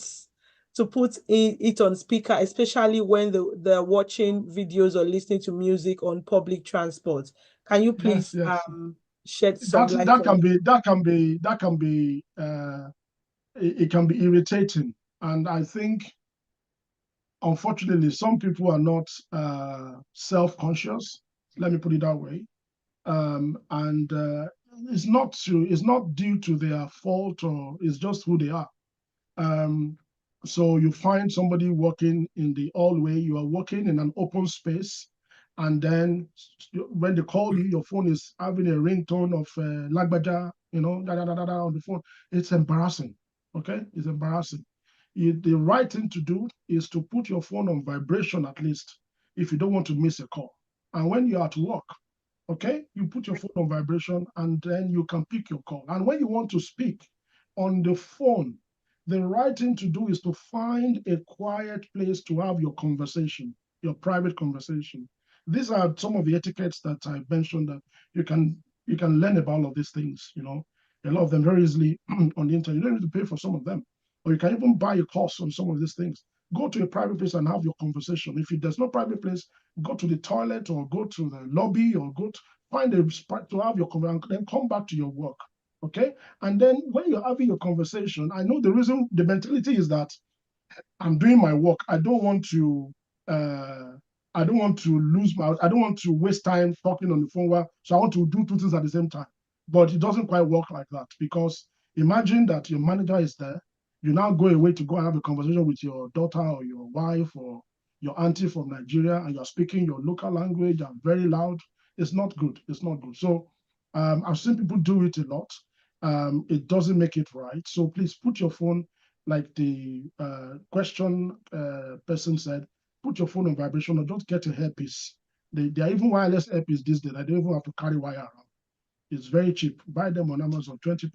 to put it on speaker, especially when they're watching videos or listening to music on public transport. Can you please Yes. shed some light That on can be it can be irritating, and I think unfortunately some people are not self-conscious. Let me put it that way, and it's not due to their fault, or it's just who they are. Um, so you find somebody walking in the hallway, you are walking in an open space, and then when they call you, your phone is having a ringtone of lagbaja, da da da da da on the phone. It's embarrassing. Okay, it's embarrassing. The right thing to do is to put your phone on vibration at least if you don't want to miss a call. And when you're at work, okay, you put your phone on vibration and then you can pick your call. And when you want to speak on the phone, the right thing to do is to find a quiet place to have your conversation, your private conversation. These are some of the etiquettes that I mentioned that you can learn about all of these things, a lot of them very easily on the internet. You don't need to pay for some of them, or you can even buy a course on some of these things. Go to a private place and have your conversation. If there's no private place, go to the toilet or go to the lobby or find a spot to have your conversation, and then come back to your work. Okay. And then when you're having your conversation, I know the mentality is that I'm doing my work. Uh, I don't want to I don't want to waste time talking on the phone. So I want to do two things at the same time. But it doesn't quite work like that, because imagine that your manager is there. You now go away to go and have a conversation with your daughter or your wife or your auntie from Nigeria, and you're speaking your local language and very loud. It's not good. It's not good. So I've seen people do it a lot. It doesn't make it right. So please put your phone, like the question person said, put your phone on vibration or just get a earpiece. They are even wireless earpiece these days. I don't even have to carry wire around. It's very cheap. Buy them on Amazon, £20.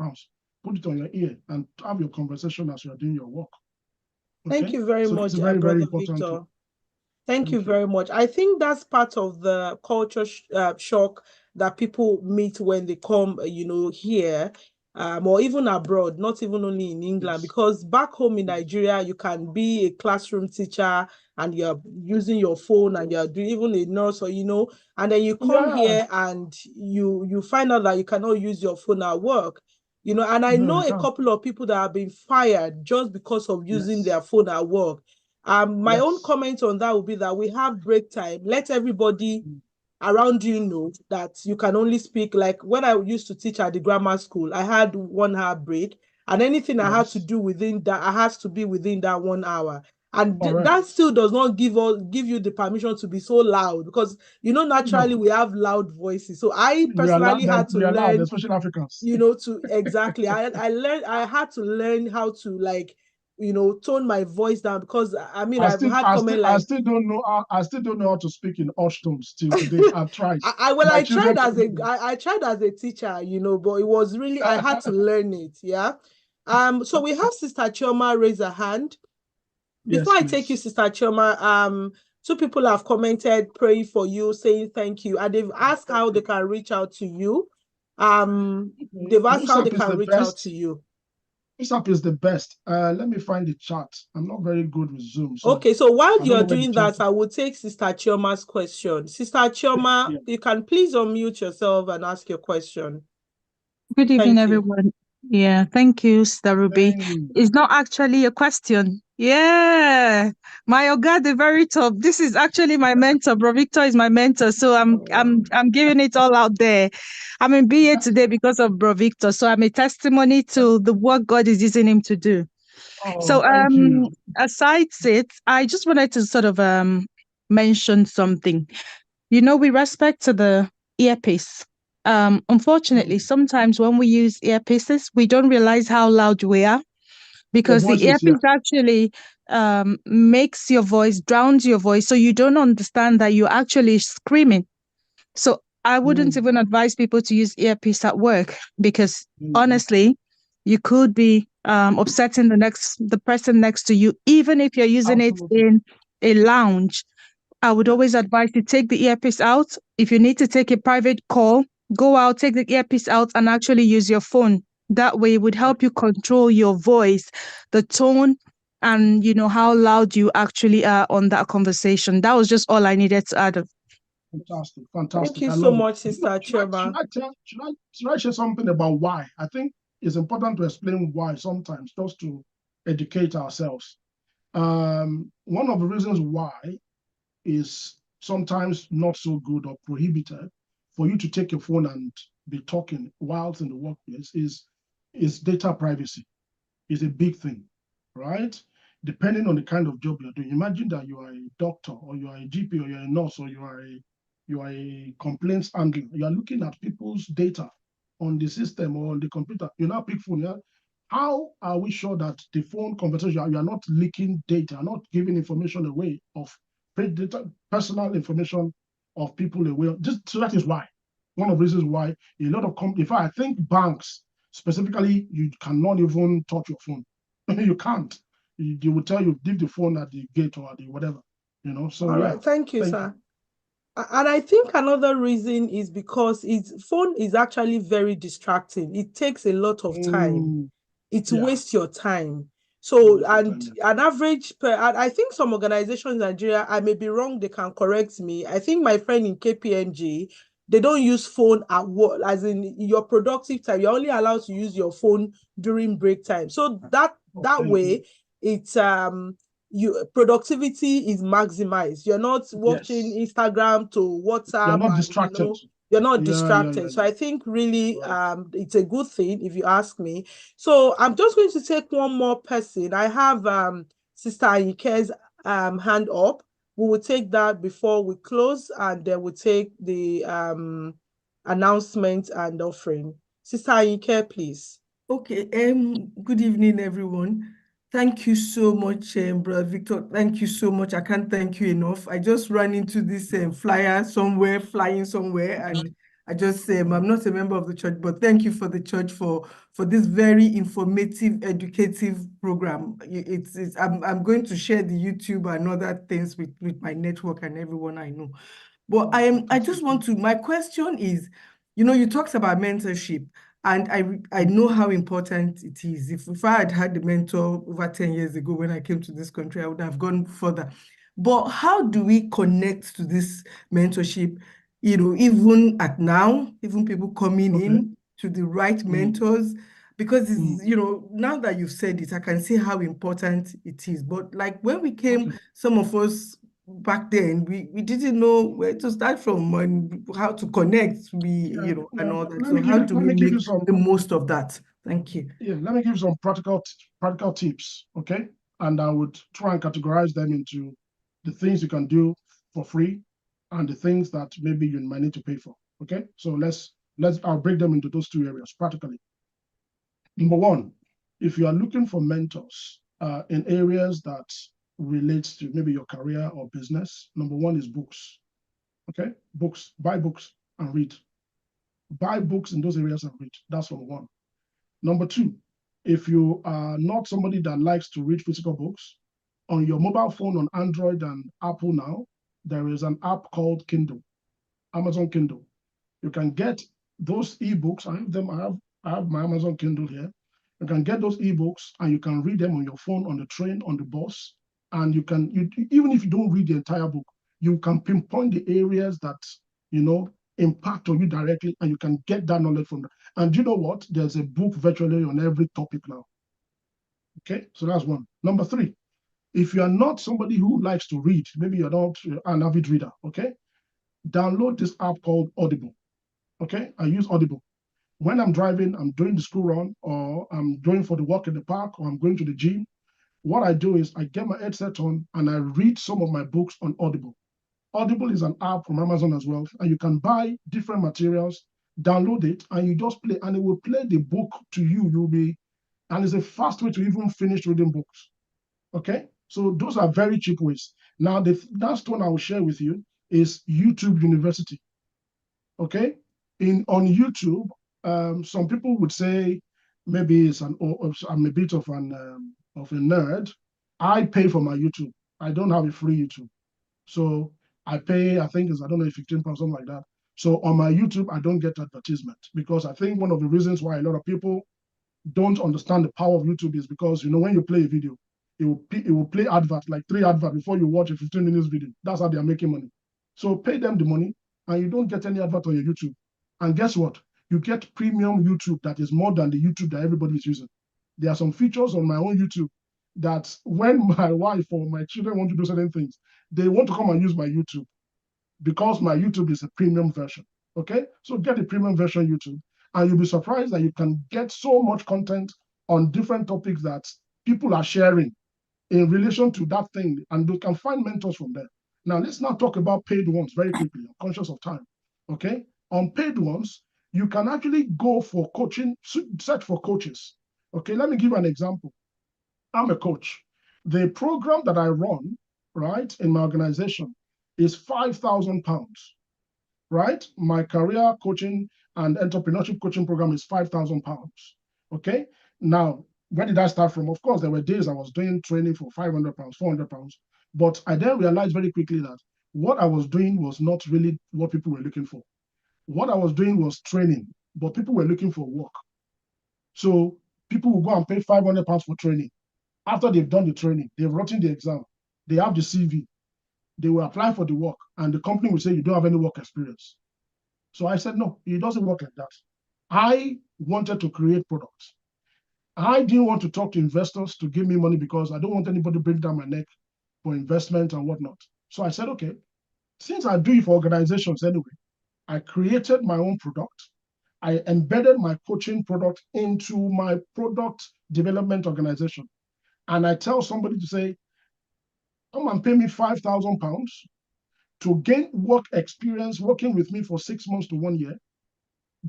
Put it on your ear and have your conversation as you're doing your work. Okay? Thank you very So this much, is very, very Brother important. Victor. Thank you Thank you. very much. I think that's part of the culture shock that people meet when they come, here, or even abroad, not even only in England, Yes. because back home in Nigeria, you can be a classroom teacher and you're using your phone and you're doing even a nurse, or, and then you come here and you find out that you cannot use your phone at work. And I know a couple of people that have been fired just because of using their phone at work. My own comment on that would be that we have break time. Let everybody around you know that you can only speak. Like when I used to teach at the grammar school, I had 1 hour break, and anything I had to do within that, I has to be within that 1 hour. And that still does not give you the permission to be so loud, because naturally we have loud voices. So I personally had to learn, especially Africans. to exactly. I had to learn how to tone my voice down, because I've had comment like, I still don't know how to speak in hushed tones till today. I've tried. I tried as a teacher, but it was really, I had to learn it. Yeah. So we have Sister Chioma raise a hand. Before I take you, Sister Chioma, 2 people have commented praying for you, saying thank you, and they've asked how they can reach out to you. They've asked how they can reach out to you. WhatsApp is the best. Let me find the chat. I'm not very good with Zoom. Okay, so while you're doing that, I will take Sister Chioma's question. Sister Chioma, you can please unmute yourself and ask your question. Good evening, everyone. Yeah, thank you, Sister Ruby. It's not actually a question. Yeah, my Oga, the very top. This is actually my mentor. Bro Victor is my mentor, so I'm giving it all out there. I'm in BA today because of Bro Victor, so I'm a testimony to the work God is using him to do. So aside it, I just wanted to sort of mention something. With respect to the earpiece. Unfortunately, sometimes when we use earpieces, we don't realize how loud we are, because the earpiece actually makes your voice, drowns your voice, so you don't understand that you're actually screaming. So I wouldn't even advise people to use earpiece at work, because honestly, you could be upsetting the person next to you, even if you're using it in a lounge. I would always advise you take the earpiece out. If you need to take a private call, go out, take the earpiece out, and actually use your phone. That way it would help you control your voice, the tone, and how loud you actually are on that conversation. That was just all I needed to add. Fantastic, Thank fantastic. you I so love it. much, Sister Chioma. Should I share something about why? I think it's important to explain why sometimes, just to educate ourselves. One of the reasons why is sometimes not so good or prohibited for you to take your phone and be talking whilst in the workplace is data privacy. Is a big thing, right? Depending on the kind of job you're doing. Imagine that you are a doctor or you are a GP or you're a nurse or you are a complaints handler. You are looking at people's data on the system or on the computer. You now pick phone. Yeah? How are we sure that the phone conversation, you are not leaking data, not giving information away of personal information of people away? So that is why. One of the reasons why a lot of companies, in fact, I think banks specifically, you cannot even touch your phone. You can't. They will tell you, leave the phone at the gate or at the whatever. So All right, thank you, sir. And I think another reason is because phone is actually very distracting. It takes a lot of time. It wastes your time. So, and an average, I think some organizations in Nigeria, I may be wrong, they can correct me. I think my friend in KPMG, they don't use phone at work, as in your productive time. You're only allowed to use your phone during break time. So that way, it's productivity is maximized. You're not watching Instagram to WhatsApp. You're not distracted. You're not distracted. So I think really it's a good thing if you ask me. So I'm just going to take one more person. I have Sister Ayike's hand up. We will take that before we close, and then we'll take the announcement and offering. Sister Ayike, please. Okay. Good evening, everyone. Thank you so much, Brother Victor. Thank you so much. I can't thank you enough. I just ran into this flyer somewhere, flying somewhere, and I just I'm not a member of the church, but thank you for the church for this very informative, educative program. I'm going to share the YouTube and other things with my network and everyone I know. But I just want to. My question is, you talked about mentorship. And I know how important it is. If I had had the mentor over 10 years ago when I came to this country, I would have gone further. But how do we connect to this mentorship, even at now, even people coming in to the right mentors? Because, now that you've said it, I can see how important it is. But like when we came, some of us back then, we didn't know where to start from and how to connect, and all that. So how do we make the most of that? Thank you. Yeah, let me give you some practical tips, okay? And I would try and categorize them into the things you can do for free and the things that maybe you might need to pay for, okay? So I'll break them into those two areas practically. Number one, if you are looking for mentors in areas that relates to maybe your career or business, number one is books. Okay, books, buy books and read. Buy books in those areas and read. That's number one. Number two, if you are not somebody that likes to read physical books, on your mobile phone on Android and Apple now, there is an app called Kindle, Amazon Kindle. You can get those ebooks. I have them. I have my Amazon Kindle here. You can get those ebooks and you can read them on your phone, on the train, on the bus. And even if you don't read the entire book, you can pinpoint the areas that, impact on you directly, and you can get that knowledge from them. And you know what? There's a book virtually on every topic now. Okay, so that's one. Number three, if you are not somebody who likes to read, maybe you're not an avid reader, okay, download this app called Audible. Okay, I use Audible. When I'm driving, I'm doing the school run, or I'm going for the walk in the park, or I'm going to the gym, what I do is I get my headset on and I read some of my books on Audible. Audible is an app from Amazon as well, and you can buy different materials, download it, and you just play, and it will play the book to you. And it's a fast way to even finish reading books. Okay, so those are very cheap ways. Now, the last one I will share with you is YouTube University. Okay, on YouTube, some people would say maybe I'm a bit of a nerd. I pay for my YouTube. I don't have a free YouTube, so I pay. I think I don't know, £15, something like that. So on my YouTube, I don't get advertisement, because I think one of the reasons why a lot of people don't understand the power of YouTube is because, you know, when you play a video, it will play advert, like 3 adverts before you watch a 15 minutes video. That's how they are making money. So pay them the money and you don't get any advert on your YouTube. And guess what? You get premium YouTube that is more than the YouTube that everybody is using. There are some features on my own YouTube that when my wife or my children want to do certain things, they want to come and use my YouTube, because my YouTube is a premium version. Okay, so get the premium version YouTube, and you'll be surprised that you can get so much content on different topics that people are sharing in relation to that thing, and you can find mentors from there. Now, let's now talk about paid ones very quickly. I'm conscious of time. Okay, on paid ones, you can actually go for coaching, search for coaches. Okay, let me give you an example. I'm a coach. The program that I run, right, in my organization is £5,000, right? My career coaching and entrepreneurship coaching program is £5,000. Okay. Now, where did I start from? Of course, there were days I was doing training for £500, £400, but I then realized very quickly that what I was doing was not really what people were looking for. What I was doing was training, but people were looking for work. So people will go and pay £500 for training. After they've done the training, they've written the exam, they have the CV, they will apply for the work, and the company will say, you don't have any work experience. So I said, no, it doesn't work like that. I wanted to create products. I didn't want to talk to investors to give me money, because I don't want anybody to bring down my neck for investment and whatnot. So I said, okay, since I do it for organizations anyway, I created my own product. I embedded my coaching product into my product development organization. And I tell somebody to say, come and pay me £5,000 to gain work experience working with me for 6 months to 1 year.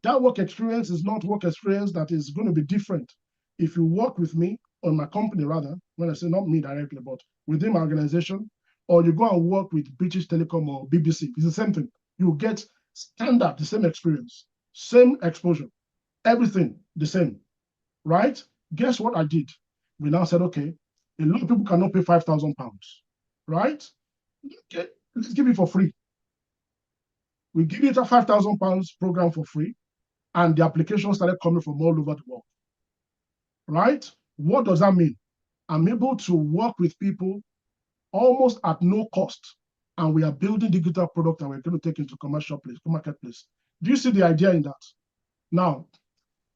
That work experience is not work experience that is going to be different if you work with me, or my company rather, when I say not me directly, but within my organization, or you go and work with British Telecom or BBC. It's the same thing. You get standard, the same experience, same exposure, everything the same, right? Guess what I did? We now said, okay, a lot of people cannot pay £5,000, right? Okay, let's give it for free. We give it a £5,000 program for free, and the applications started coming from all over the world, right? What does that mean? I'm able to work with people almost at no cost, and we are building digital product that we're going to take into commercial place, marketplace. Do you see the idea in that? Now,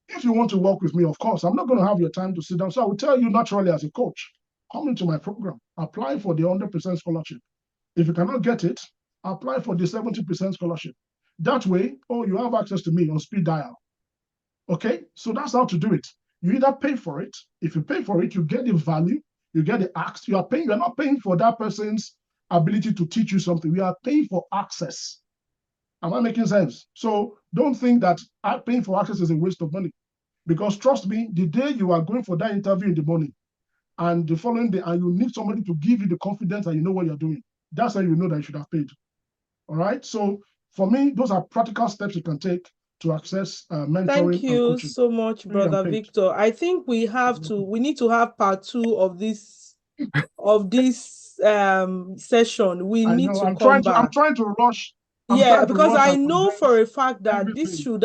if you want to work with me, of course, I'm not going to have your time to sit down. So I will tell you naturally as a coach, come into my program, apply for the 100% scholarship. If you cannot get it, apply for the 70% scholarship. That way, you have access to me on speed dial. Okay, so that's how to do it. You either pay for it. If you pay for it, you get the value, you get the access. You're not paying for that person's ability to teach you something. We are paying for access. Am I making sense? So don't think that paying for access is a waste of money, because trust me, the day you are going for that interview in the morning and the following day, and you need somebody to give you the confidence and you know what you're doing, that's when you know that you should have paid. All right. So for me, those are practical steps you can take to access mentoring. Thank you so much, Brother Victor. I think we need to have part 2 of this session. We need to come back. I'm trying to rush. Yeah, because I know for a fact that this should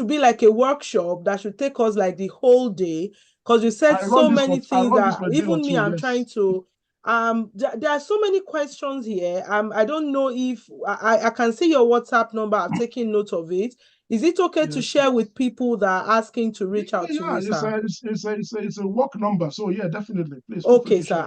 be like a workshop that should take us like the whole day, because you said so many things that even me, I'm trying to. There are so many questions here. I don't know if I can see your WhatsApp number. I've taken note of it. Is it okay to share with people that are asking to reach out to you, sir? It's a work number. So yeah, definitely. Please. Okay, sir.